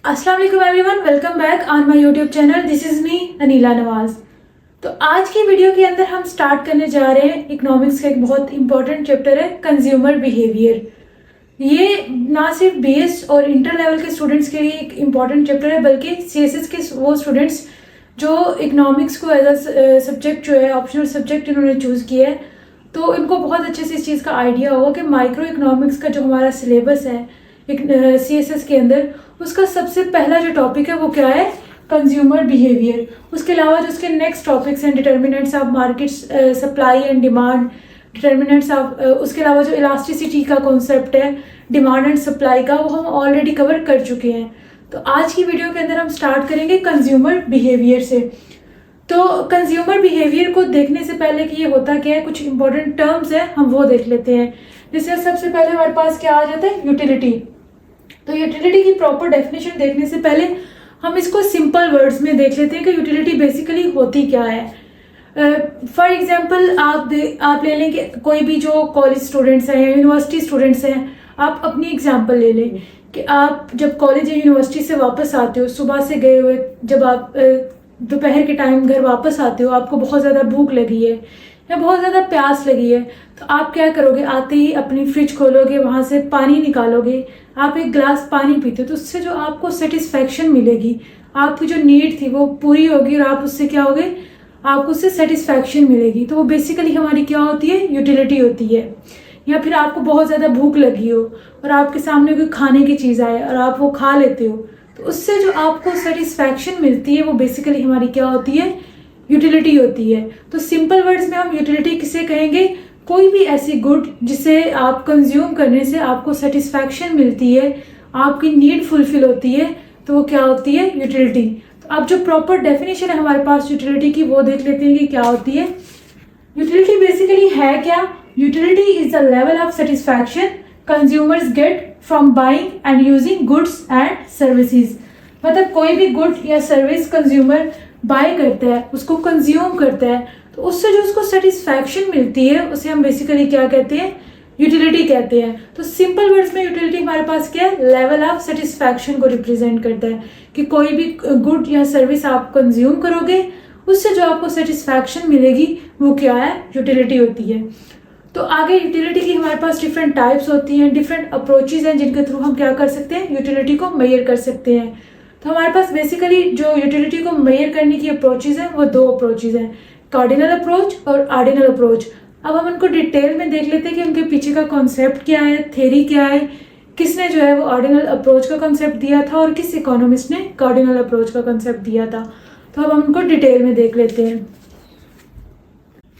अस्सलाम वालेकुम everyone, welcome back on my YouTube channel. This is me Anila Nawaz. तो आज की वीडियो के अंदर हम स्टार्ट करने जा रहे हैं इकोनॉमिक्स का एक बहुत इंपॉर्टेंट चैप्टर है कंज्यूमर बिहेवियर। ये ना सिर्फ बेस और इंटर लेवल के स्टूडेंट्स के लिए एक इम्पॉर्टेंट चैप्टर है, बल्कि सीएसएस के वो स्टूडेंट्स जो इकोनॉमिक्स को एज अ सब्जेक्ट जो है ऑप्शनल सब्जेक्ट इन्होंने चूज़ किया है, तो इनको बहुत अच्छे से इस चीज़ का आइडिया होगा कि माइक्रो इकोनॉमिक्स का जो हमारा सिलेबस है सीएसएस के अंदर, उसका सबसे पहला जो टॉपिक है वो क्या है, कंज्यूमर बिहेवियर। उसके अलावा जो उसके नेक्स्ट टॉपिक्स हैं determinants of market supply and demand, determinants of उसके अलावा जो इलास्टिसिटी का कॉन्सेप्ट है डिमांड एंड सप्लाई का, वो हम ऑलरेडी कवर कर चुके हैं। तो आज की वीडियो के अंदर हम स्टार्ट करेंगे कंज्यूमर बिहेवियर से। तो कंज्यूमर बिहेवियर को देखने से पहले कि ये होता क्या है, कुछ इंपॉर्टेंट टर्म्स हैं हम वो देख लेते हैं। जैसे सबसे पहले हमारे पास क्या आ जाता है, यूटिलिटी। तो यूटिलिटी की प्रॉपर डेफिनेशन देखने से पहले हम इसको सिंपल वर्ड्स में देख लेते हैं कि यूटिलिटी बेसिकली होती क्या है। फॉर एग्जांपल आप ले लें कि कोई भी जो कॉलेज स्टूडेंट्स हैं या यूनिवर्सिटी स्टूडेंट्स हैं, आप अपनी एग्जांपल ले लें कि आप जब कॉलेज या यूनिवर्सिटी से वापस आते हो, सुबह से गए हुए, जब आप दोपहर के टाइम घर वापस आते हो, आपको बहुत ज़्यादा भूख लगी है या बहुत ज़्यादा प्यास लगी है, तो आप क्या करोगे, आते ही अपनी फ्रिज खोलोगे, वहाँ से पानी निकालोगे, आप एक गिलास पानी पीते हो, तो उससे जो आपको सेटिस्फैक्शन मिलेगी, आपकी जो नीड थी वो पूरी होगी और आप उससे क्या होगे, आपको उससे सेटिस्फैक्शन मिलेगी। तो वो बेसिकली हमारी क्या होती है, यूटिलिटी होती है। या फिर आपको बहुत ज़्यादा भूख लगी हो और आपके सामने कोई खाने की चीज़ आए और आप वो खा लेते हो, तो उससे जो आपको सेटिस्फैक्शन मिलती है वो बेसिकली हमारी क्या होती है, यूटिलिटी होती है। तो सिंपल वर्ड्स में हम यूटिलिटी किसे कहेंगे, कोई भी ऐसी गुड जिसे आप कंज्यूम करने से आपको सेटिस्फैक्शन मिलती है, आपकी नीड फुलफिल होती है, तो वो क्या होती है, यूटिलिटी। तो अब जो प्रॉपर डेफिनेशन है हमारे पास यूटिलिटी की, वो देख लेते हैं कि क्या होती है। यूटिलिटी बेसिकली है क्या, utility is the level of satisfaction consumers get from buying and using goods and services. मतलब कोई भी गुड या सर्विस कंज्यूमर बाय करता है, उसको कंज्यूम करता है, तो उससे जो उसको सेटिस्फैक्शन मिलती है उसे हम बेसिकली क्या कहते हैं, यूटिलिटी कहते हैं। तो सिंपल वर्ड्स में यूटिलिटी हमारे पास क्या है, लेवल ऑफ सेटिस्फैक्शन को रिप्रेजेंट करता है कि कोई भी गुड या सर्विस आप कंज्यूम करोगे, उससे जो आपको सेटिस्फैक्शन मिलेगी वो क्या है, यूटिलिटी होती है। तो आगे यूटिलिटी की हमारे पास डिफरेंट टाइप्स होती हैं, डिफरेंट अप्रोचेज हैं जिनके थ्रू हम क्या कर सकते हैं, यूटिलिटी को मेजर कर सकते हैं। तो हमारे पास बेसिकली जो यूटिलिटी को मेजर करने की अप्रोचेज हैं वो दो अप्रोचेज हैं, कार्डिनल अप्रोच और ऑर्डिनल अप्रोच। अब हम उनको डिटेल में देख लेते हैं कि उनके पीछे का कॉन्सेप्ट क्या है, थ्योरी क्या है, किसने जो है वो ऑर्डिनल अप्रोच का कॉन्सेप्ट दिया था और किस इकोनॉमिस्ट ने कार्डिनल अप्रोच का कॉन्सेप्ट दिया था। तो अब हम उनको डिटेल में देख लेते हैं।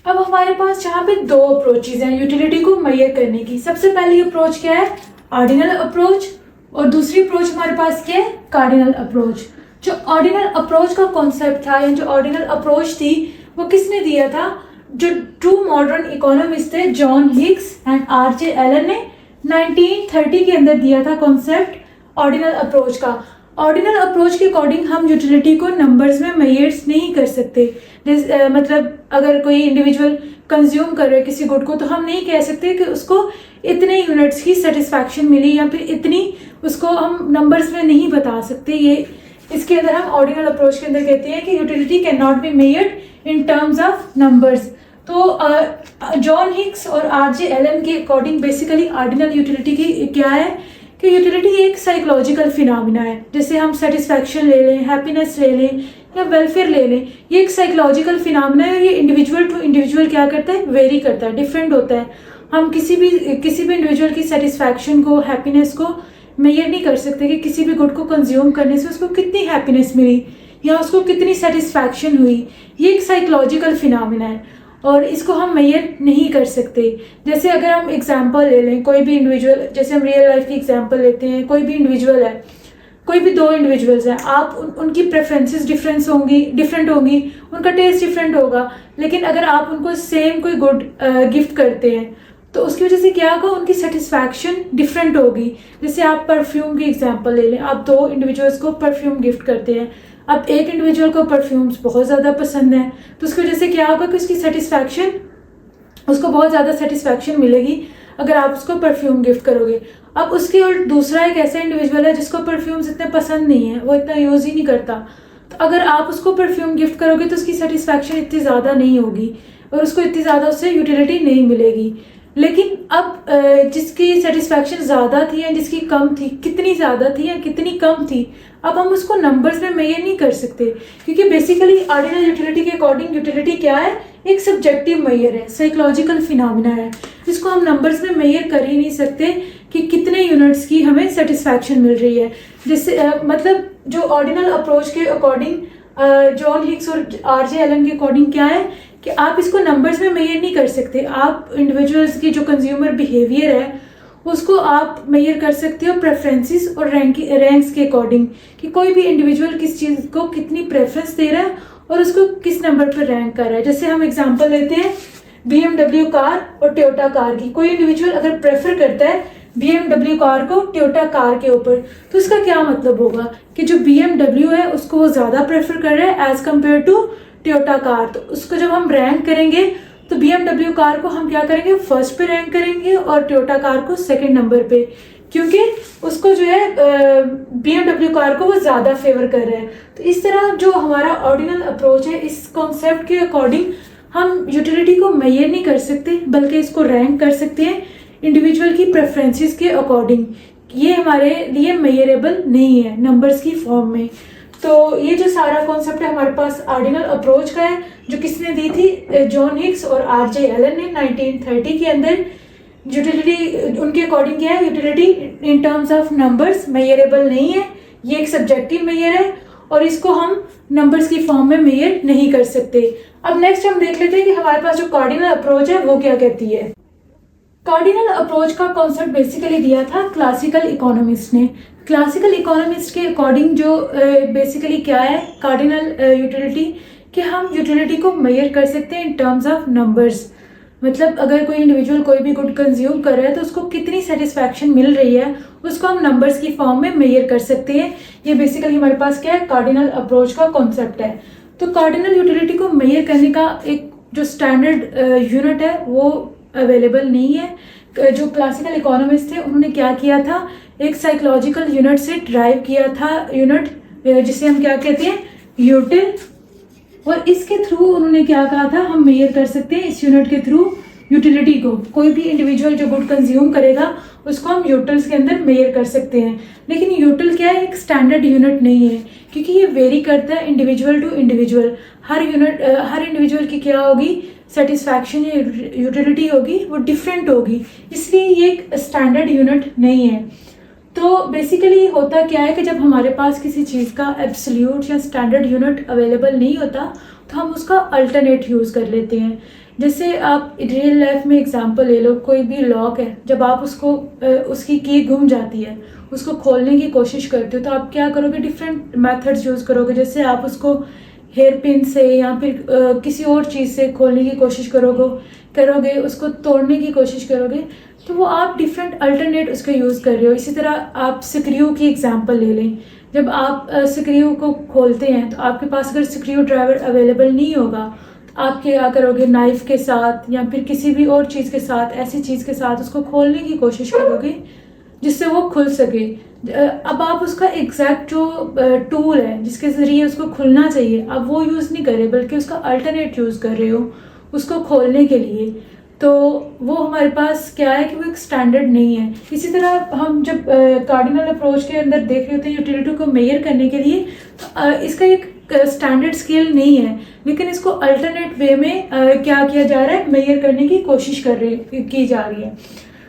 अब हमारे पास यहाँ पे दो अप्रोचेज हैं यूटिलिटी को मेजर करने की। सबसे पहली अप्रोच क्या है, ऑर्डिनल अप्रोच, और दूसरी अप्रोच हमारे पास क्या है, कार्डिनल अप्रोच। जो ऑर्डिनल अप्रोच का कॉन्सेप्ट था या जो ऑर्डिनल अप्रोच थी वो किसने दिया था, जो टू मॉडर्न इकोनॉमिस्ट थे, John Hicks and R J. Allen ने 1930 के अंदर दिया था कॉन्सेप्ट ऑर्डिनल अप्रोच का। ऑर्डिनल अप्रोच के अकॉर्डिंग हम यूटिलिटी को नंबर्स में मेजर नहीं कर सकते। मतलब अगर कोई इंडिविजुअल कंज्यूम कर रहे हैं किसी गुड को, तो हम नहीं कह सकते कि उसको इतने यूनिट्स की सेटिस्फैक्शन मिली या फिर इतनी, उसको हम नंबर्स में नहीं बता सकते। ये इसके अंदर हम ऑर्डिनल अप्रोच के अंदर कहते हैं कि utility can not be measured in terms of numbers. तो जॉन हिग्स और आर.जे. एलन के अकॉर्डिंग बेसिकली ऑर्डिनल यूटिलिटी की क्या है कि यूटिलिटी एक साइकोलॉजिकल फिनोमिना है। जैसे हम सेटिस्फैक्शन ले लें, हैप्पीनेस ले लें या वेलफेयर ले लें, ये एक साइकोलॉजिकल फिनोमिना है। ये इंडिविजुअल टू इंडिविजुअल क्या करता है, वेरी करता है, डिफरेंट होता है। हम किसी भी इंडिविजुअल की सेटिस्फैक्शन को, हैप्पीनेस को मेजर नहीं कर सकते कि किसी भी गुड को कंज्यूम करने से उसको कितनी हैप्पीनेस मिली या उसको कितनी सेटिस्फैक्शन हुई। ये एक साइकोलॉजिकल फिनोमिना है और इसको हम मेजर नहीं कर सकते। जैसे अगर हम एग्जांपल ले लें, कोई भी इंडिविजुअल, जैसे हम रियल लाइफ की एग्जांपल लेते हैं, कोई भी इंडिविजुअल है, कोई भी दो इंडिविजुअल्स हैं, आप उनकी प्रेफरेंसेस डिफरेंट होंगी, उनका टेस्ट डिफरेंट होगा, लेकिन अगर आप उनको सेम कोई गुड गिफ्ट करते हैं तो उसकी वजह से क्या होगा, उनकी सेटिस्फैक्शन डिफरेंट होगी। जैसे आप परफ्यूम की एग्जांपल ले लें, आप दो इंडिविजुअल्स को परफ्यूम गिफ्ट करते हैं, अब एक इंडिविजुअल को परफ्यूम्स बहुत ज़्यादा पसंद है, तो उसकी वजह से क्या होगा कि उसकी सेटिस्फैक्शन, उसको बहुत ज़्यादा सेटिस्फैक्शन मिलेगी। अगर आप उसको परफ्यूम गिफ्ट करोगे। अब उसके उल्ट दूसरा एक ऐसा इंडिविजुअल है जिसको परफ्यूम्स इतने पसंद नहीं है, वो इतना यूज़ ही नहीं करता, तो अगर आप उसको परफ्यूम गिफ्ट करोगे तो उसकी सेटिस्फैक्शन इतनी ज़्यादा नहीं होगी और उसको इतनी ज़्यादा उससे यूटिलिटी नहीं मिलेगी। लेकिन अब जिसकी सेटिस्फैक्शन ज़्यादा थी या जिसकी कम थी, कितनी ज़्यादा थी या कितनी कम थी, अब हम उसको नंबर्स में मेजर नहीं कर सकते, क्योंकि बेसिकली ऑर्डिनल यूटिलिटी के अकॉर्डिंग यूटिलिटी क्या है, एक सब्जेक्टिव मेजर है, साइकोलॉजिकल फिनोमिना है, जिसको हम नंबर्स में मेजर कर ही नहीं सकते कि कितने यूनिट्स की हमें सेटिस्फैक्शन मिल रही है। जिससे मतलब जो ऑर्डिनल अप्रोच के अकॉर्डिंग जॉन हिग्स और आरजे एलन के अकॉर्डिंग क्या है कि आप इसको नंबर्स में मेजर नहीं कर सकते, आप इंडिविजुअल्स की जो कंज्यूमर बिहेवियर है उसको आप मेजर कर सकते हो प्रेफरेंसेस और रैंक्स के अकॉर्डिंग, कि कोई भी इंडिविजुअल किस चीज़ को कितनी प्रेफरेंस दे रहा है और उसको किस नंबर पर रैंक कर रहा है। जैसे हम एग्जांपल लेते हैं BMW कार और टोयोटा कार की। कोई इंडिविजुअल अगर प्रेफर करता है BMW कार को टोयोटा कार के ऊपर, तो इसका क्या मतलब होगा कि जो BMW है उसको वो ज़्यादा प्रेफर कर रहा है as compare to Toyota car. तो उसको जब हम रैंक करेंगे तो BMW कार को हम क्या करेंगे, फर्स्ट पे रैंक करेंगे और टोयोटा कार को सेकंड नंबर पे, क्योंकि उसको जो है BMW कार को वो ज़्यादा फेवर कर रहा है। तो इस तरह जो हमारा ऑर्डिनल अप्रोच है, इस कॉन्सेप्ट के अकॉर्डिंग हम यूटिलिटी को मेजर नहीं कर सकते, बल्कि इसको रैंक कर सकते हैं इंडिविजुअल की प्रेफरेंसेस के अकॉर्डिंग। ये हमारे लिए मेजरेबल नहीं है नंबर्स की फॉर्म में। तो ये जो सारा कॉन्सेप्ट है हमारे पास ऑर्डिनल अप्रोच का है, जो किसने दी थी, जॉन हिग्स और आरजे एलन ने 1930 के अंदर। यूटिलिटी उनके अकॉर्डिंग क्या है, utility in terms of numbers measurable नहीं है, ये एक सब्जेक्टिव मेजर है और इसको हम नंबर्स की फॉर्म में मेजर नहीं कर सकते। अब नेक्स्ट हम देख लेते हैं कि हमारे पास जो कार्डिनल अप्रोच है वो क्या कहती है। कार्डिनल अप्रोच का कॉन्सेप्ट बेसिकली दिया था क्लासिकल इकोनॉमिस्ट ने। क्लासिकल इकोनॉमिस्ट के अकॉर्डिंग जो बेसिकली क्या है कार्डिनल यूटिलिटी, कि हम यूटिलिटी को मेजर कर सकते हैं इन टर्म्स ऑफ नंबर्स। मतलब अगर कोई इंडिविजुअल कोई भी गुड कंज्यूम कर रहा है तो उसको कितनी सेटिस्फैक्शन मिल रही है उसको हम नंबर्स की फॉर्म में मेजर कर सकते हैं। ये बेसिकली हमारे पास क्या है, कार्डिनल अप्रोच का कॉन्सेप्ट है। तो कार्डिनल यूटिलिटी को मेजर करने का एक जो स्टैंडर्ड यूनिट है वो अवेलेबल नहीं है। जो क्लासिकल इकोनॉमिस्ट थे उन्होंने क्या किया था, एक साइकोलॉजिकल यूनिट से ड्राइव किया था यूनिट, जिसे हम क्या कहते हैं, यूटिल, और इसके थ्रू उन्होंने क्या कहा था, हम मेजर कर सकते हैं इस यूनिट के थ्रू यूटिलिटी को। कोई भी इंडिविजुअल जो गुड कंज्यूम करेगा उसको हम यूटिल्स के अंदर मेजर कर सकते हैं। लेकिन यूटिल क्या है, एक स्टैंडर्ड यूनिट नहीं है, क्योंकि ये वेरी करता है इंडिविजुअल टू इंडिविजुअल। हर इंडिविजुअल की क्या होगी, सेटिस्फैक्शन या यूटिलिटी होगी वो डिफरेंट होगी, इसलिए ये एक स्टैंडर्ड यूनिट नहीं है। तो बेसिकली होता क्या है कि जब हमारे पास किसी चीज़ का एब्सोल्यूट या स्टैंडर्ड यूनिट अवेलेबल नहीं होता तो हम उसका अल्टरनेट यूज़ कर लेते हैं। जैसे आप रियल लाइफ में एग्जांपल ले लो, कोई भी लॉक है, जब आप उसको उसकी की गुम जाती है, उसको खोलने की कोशिश करते हो तो आप क्या करोगे, डिफरेंट मेथड्स यूज़ करोगे। जैसे आप उसको हेयर पिन से या फिर किसी और चीज़ से खोलने की कोशिश करोगे, उसको तोड़ने की कोशिश करोगे, तो वो आप डिफरेंट अल्टरनेट उसका यूज़ कर रहे हो। इसी तरह आप स्क्रू की एग्जांपल ले लें, जब आप स्क्रू को खोलते हैं तो आपके पास अगर स्क्रू ड्राइवर अवेलेबल नहीं होगा तो आप क्या करोगे, नाइफ के साथ या फिर किसी भी और चीज़ के साथ, ऐसी चीज़ के साथ उसको खोलने की कोशिश करोगे जिससे वो खुल सके। अब आप उसका एग्जैक्ट जो टूल है जिसके ज़रिए उसको खुलना चाहिए अब वो यूज़ नहीं कर रहे, बल्कि उसका अल्टरनेट यूज़ कर रहे हो उसको खोलने के लिए। तो वो हमारे पास क्या है कि वो एक स्टैंडर्ड नहीं है। इसी तरह हम जब कार्डिनल अप्रोच के अंदर देख रहे होते हैं यूटिलिटी को मेजर करने के लिए, तो इसका एक स्टैंडर्ड स्केल नहीं है, लेकिन इसको अल्टरनेट वे में क्या किया जा रहा है, मेजर करने की कोशिश की जा रही है।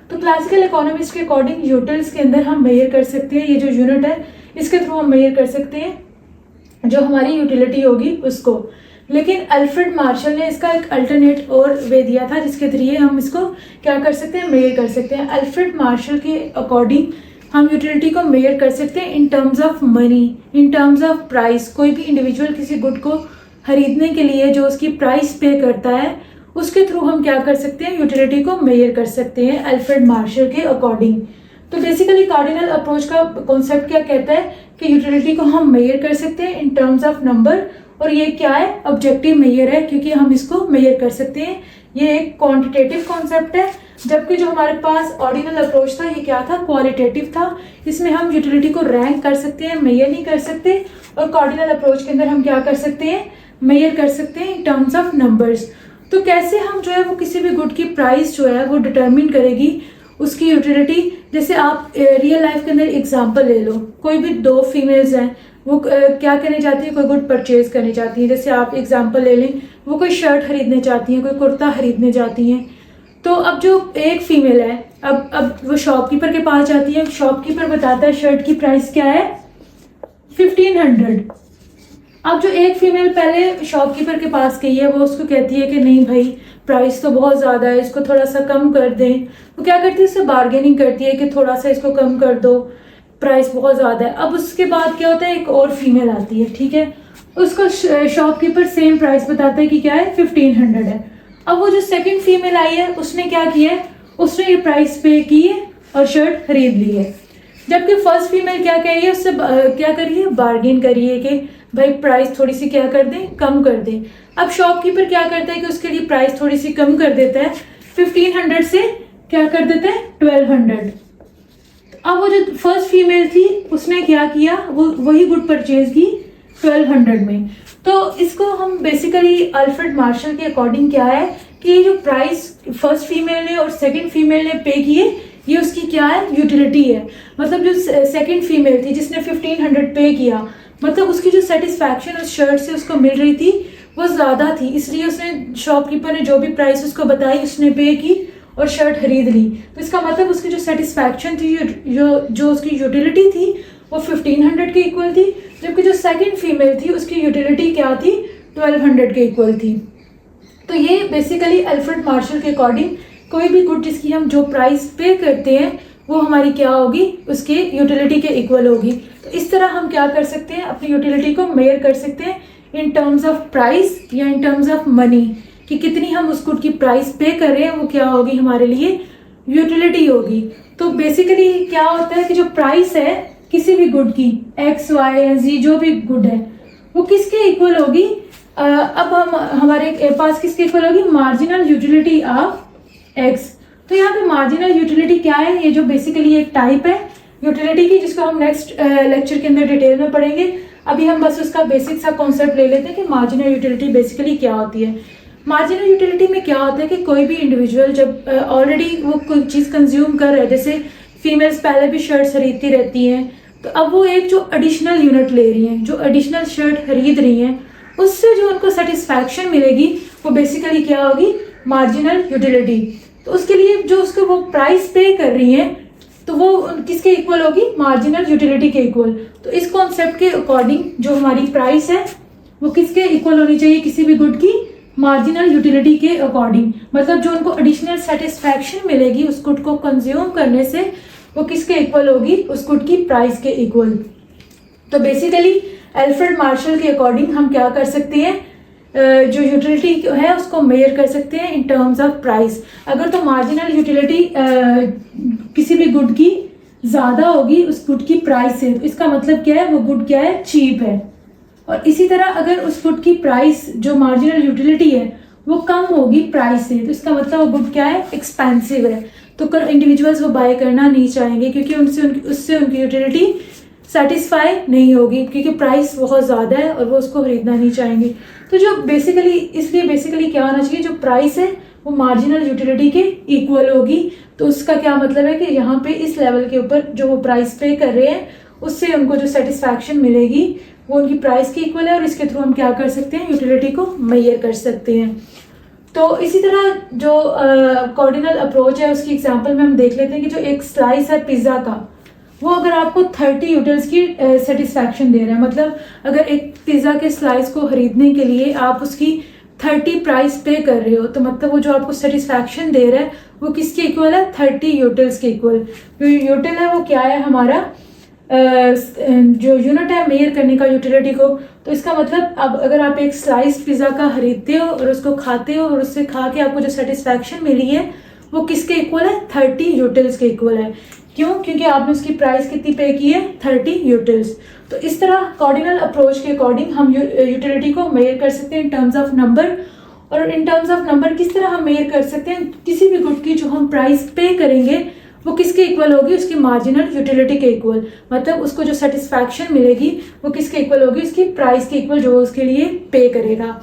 तो क्लासिकल इकोनॉमिस्ट के अकॉर्डिंग यूटिल्स के अंदर हम मेजर कर सकते हैं, ये जो यूनिट है इसके थ्रू हम मेजर कर सकते हैं जो हमारी यूटिलिटी होगी उसको। लेकिन अल्फ्रेड मार्शल ने इसका एक अल्टरनेट और वे दिया था जिसके जरिए हम इसको क्या कर सकते हैं, मेजर कर सकते हैं। अल्फ्रेड मार्शल के अकॉर्डिंग हम यूटिलिटी को मेजर कर सकते हैं in terms of money, in terms of price. कोई भी इंडिविजुअल किसी गुड को खरीदने के लिए जो उसकी प्राइस पे करता है उसके थ्रू हम क्या कर सकते हैं, यूटिलिटी को मेजर कर सकते हैं अल्फ्रेड मार्शल के अकॉर्डिंग। तो बेसिकली कार्डिनल अप्रोच का कॉन्सेप्ट क्या कहता है कि यूटिलिटी को हम मेजर कर सकते हैं इन टर्म्स ऑफ नंबर, और ये क्या है, ऑब्जेक्टिव मेजर है, क्योंकि हम इसको मेजर कर सकते हैं। ये एक क्वांटिटेटिव कॉन्सेप्ट है जबकि जो हमारे पास ऑर्डिनल अप्रोच था ये क्या था, क्वालिटेटिव था। इसमें हम यूटिलिटी को रैंक कर सकते हैं, मेजर नहीं कर सकते। और कार्डिनल अप्रोच के अंदर हम क्या कर सकते हैं, मेजर कर सकते हैं इन टर्म्स ऑफ नंबर्स। तो कैसे हम जो है वो किसी भी गुड की प्राइस जो है वो डिटरमिन करेगी उसकी यूटिलिटी। जैसे आप रियल लाइफ के अंदर एग्जांपल ले लो, कोई भी दो फीमेल्स हैं, वो क्या करने जाती है, कोई गुड परचेज करने जाती है। जैसे आप एग्जांपल ले लें, वो कोई शर्ट खरीदने जाती हैं, कोई कुर्ता खरीदने जाती हैं। तो अब जो एक फीमेल है, अब वो शॉपकीपर के पास जाती है, शॉपकीपर बताता है शर्ट की प्राइस क्या है 1500। अब जो एक फीमेल पहले शॉपकीपर के पास गई है, वो उसको कहती है कि नहीं भाई प्राइस तो बहुत ज़्यादा है, इसको थोड़ा सा कम कर दें। वो क्या करती है, उससे बार्गेनिंग करती है कि थोड़ा सा इसको कम कर दो, प्राइस बहुत ज़्यादा है। अब उसके बाद क्या होता है, एक और फीमेल आती है, ठीक है, उसको शॉपकीपर सेम प्राइस बताता है कि क्या है 1500 है। अब वो जो सेकंड फीमेल आई है उसने क्या किया है, उसने ये प्राइस पे की है और शर्ट खरीद ली है। जबकि फर्स्ट फीमेल क्या कह रही है, उससे क्या करी है, बार्गेन करी है कि भाई प्राइस थोड़ी सी क्या कर दें, कम कर दें। अब शॉपकीपर क्या करता है कि उसके लिए प्राइस थोड़ी सी कम कर देता है, 1500 से क्या कर देता है 1200। अब वो जो फर्स्ट फीमेल थी उसने क्या किया, वो वही गुड परचेज की 1200 में। तो इसको हम बेसिकली अल्फ्रेड मार्शल के अकॉर्डिंग क्या है कि ये जो प्राइस फर्स्ट फीमेल ने और सेकंड फीमेल ने पे किए, ये उसकी क्या है, यूटिलिटी है। मतलब जो सेकंड फीमेल थी जिसने 1500 पे किया, मतलब उसकी जो सेटिस्फैक्शन उस शर्ट से उसको मिल रही थी वो ज़्यादा थी, इसलिए उसने शॉपकीपर ने जो भी प्राइस उसको बताई उसने पे की और शर्ट खरीद ली। तो इसका मतलब उसकी जो सेटिस्फैक्शन थी, जो उसकी यूटिलिटी थी वो 1500 के इक्वल थी। जबकि जो सेकंड फीमेल थी उसकी यूटिलिटी क्या थी, 1200 के इक्वल थी। तो ये बेसिकली अल्फ्रेड मार्शल के अकॉर्डिंग कोई भी गुड जिसकी हम जो प्राइस पे करते हैं वो हमारी क्या होगी, उसके यूटिलिटी के इक्वल होगी। तो इस तरह हम क्या कर सकते हैं, अपनी यूटिलिटी को मेजर कर सकते हैं इन टर्म्स ऑफ प्राइस या इन टर्म्स ऑफ मनी, कि कितनी हम उस गुड की प्राइस पे कर रहे हैं वो क्या होगी, हमारे लिए यूटिलिटी होगी। तो बेसिकली क्या होता है कि जो प्राइस है किसी भी गुड की, एक्स वाई या जी जो भी गुड है, वो किसके इक्वल होगी, अब हम हमारे पास किसके इक्वल होगी, मार्जिनल यूटिलिटी ऑफ एक्स। तो यहाँ पे मार्जिनल यूटिलिटी क्या है, ये जो बेसिकली एक टाइप है यूटिलिटी की जिसको हम नेक्स्ट लेक्चर के अंदर डिटेल में पढ़ेंगे। अभी हम बस उसका बेसिक सा कॉन्सेप्ट ले लेते हैं कि मार्जिनल यूटिलिटी बेसिकली क्या होती है। मार्जिनल यूटिलिटी में क्या होता है कि कोई भी इंडिविजुअल जब ऑलरेडी वो कोई चीज़ कंज्यूम कर रहा है, जैसे फीमेल्स पहले भी शर्ट खरीदती रहती हैं, तो अब वो एक जो एडिशनल यूनिट ले रही हैं, जो एडिशनल शर्ट खरीद रही हैं, उससे जो उनको सेटिस्फैक्शन मिलेगी वो बेसिकली क्या होगी, मार्जिनल यूटिलिटी। तो उसके लिए जो उसको वो प्राइस पे कर रही हैं तो वो किसके इक्वल होगी, मार्जिनल यूटिलिटी के इक्वल। तो इस कॉन्सेप्ट के अकॉर्डिंग जो हमारी प्राइस है वो किसके इक्वल होनी चाहिए, किसी भी गुड की मार्जिनल यूटिलिटी के अकॉर्डिंग। मतलब जो उनको एडिशनल सेटिस्फैक्शन मिलेगी उस गुड को कंज्यूम करने से वो किसके इक्वल होगी, उस गुड की प्राइस के इक्वल। तो बेसिकली अल्फ्रेड मार्शल के अकॉर्डिंग हम क्या कर सकते हैं, जो यूटिलिटी है उसको मेजर कर सकते हैं इन टर्म्स ऑफ प्राइस। अगर तो मार्जिनल यूटिलिटी किसी भी गुड की ज़्यादा होगी उस गुड की प्राइस से, तो इसका मतलब क्या है, वो गुड क्या है, चीप है। और इसी तरह अगर उस गुड की प्राइस जो मार्जिनल यूटिलिटी है वो कम होगी प्राइस से, तो इसका मतलब वो गुड क्या है, एक्सपेंसिव है। तो इंडिविजुअल्स वो बाय करना नहीं चाहेंगे क्योंकि उससे उनकी यूटिलिटी सेटिस्फाई नहीं होगी, क्योंकि प्राइस बहुत ज़्यादा है और वो उसको खरीदना नहीं चाहेंगे। तो जो बेसिकली इसलिए बेसिकली क्या होना चाहिए, जो प्राइस है वो मार्जिनल यूटिलिटी के इक्वल होगी। तो उसका क्या मतलब है कि यहाँ पे इस लेवल के ऊपर जो वो प्राइस पे कर रहे हैं उससे उनको जो सेटिस्फैक्शन मिलेगी वो उनकी प्राइस के इक्वल है, और इसके थ्रू हम क्या कर सकते हैं, यूटिलिटी को मेजर कर सकते हैं। तो इसी तरह जो कार्डिनल अप्रोच है उसकी एग्जांपल में हम देख लेते हैं कि जो एक स्लाइस है पिज़्ज़ा का, वो अगर आपको 30 यूटिल्स की सेटिस्फैक्शन दे रहा है, मतलब अगर एक पिज़्ज़ा के स्लाइस को खरीदने के लिए आप उसकी 30 प्राइस पे कर रहे हो, तो मतलब वो जो आपको सेटिस्फैक्शन दे रहा है वो किसके इक्वल है, 30 यूटिल्स के इक्वल। जो यूटिल है वो क्या है, हमारा जो यूनिट है मेजर करने का यूटिलिटी को। तो इसका मतलब अब अगर आप एक स्लाइस पिज़्ज़ा का खरीदते हो और उसको खाते हो और उससे खा के आपको जो सेटिस्फैक्शन मिली है वो किसके इक्वल है, 30 यूटिल्स के इक्वल है। क्यों, क्योंकि आपने उसकी प्राइस कितनी पे की है, 30 यूटिल्स। तो इस तरह कार्डिनल अप्रोच के अकॉर्डिंग हम यूटिलिटी को मेजर कर सकते हैं इन टर्म्स ऑफ नंबर, और इन टर्म्स ऑफ नंबर किस तरह हम मेयर कर सकते हैं किसी भी गुड की जो हम प्राइस पे करेंगे वो किसके इक्वल होगी, उसकी मार्जिनल यूटिलिटी के इक्वल। मतलब उसको जो सेटिस्फैक्शन मिलेगी वो किसके इक्वल होगी, उसकी प्राइस के इक्वल जो उसके लिए पे करेगा।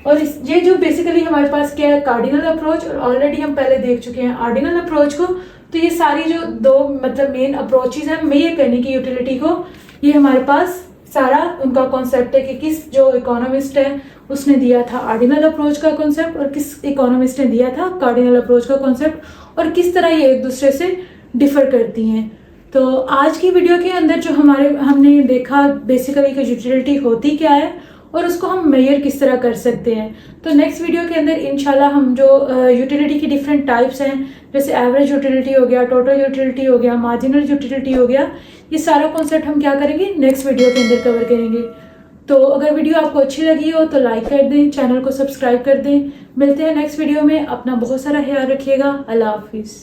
और ये जो बेसिकली हमारे पास क्या है, कार्डिनल अप्रोच, और ऑलरेडी हम पहले देख चुके हैं ऑर्डिनल अप्रोच को। तो ये सारी जो दो मतलब मेन अप्रोचेज हैं मेयर करने की यूटिलिटी को, ये हमारे पास सारा उनका कॉन्सेप्ट है कि किस जो इकोनॉमिस्ट है उसने दिया था ऑर्डिनल अप्रोच का कॉन्सेप्ट और किस इकोनॉमिस्ट ने दिया था कार्डिनल अप्रोच का कॉन्सेप्ट, और किस तरह ये एक दूसरे से डिफर करती हैं। तो आज की वीडियो के अंदर जो हमने देखा बेसिकली कि यूटिलिटी होती क्या है और उसको हम मेजर किस तरह कर सकते हैं। तो नेक्स्ट वीडियो के अंदर इंशाल्लाह हम जो यूटिलिटी की डिफरेंट टाइप्स हैं, जैसे एवरेज यूटिलिटी हो गया, टोटल यूटिलिटी हो गया, मार्जिनल यूटिलिटी हो गया, ये सारा कॉन्सेप्ट हम क्या करेंगे नेक्स्ट वीडियो के अंदर कवर करेंगे। तो अगर वीडियो आपको अच्छी लगी हो तो लाइक कर दें, चैनल को सब्सक्राइब कर दें। मिलते हैं नेक्स्ट वीडियो में, अपना बहुत सारा ख्याल रखिएगा। अल्लाह हाफिज़।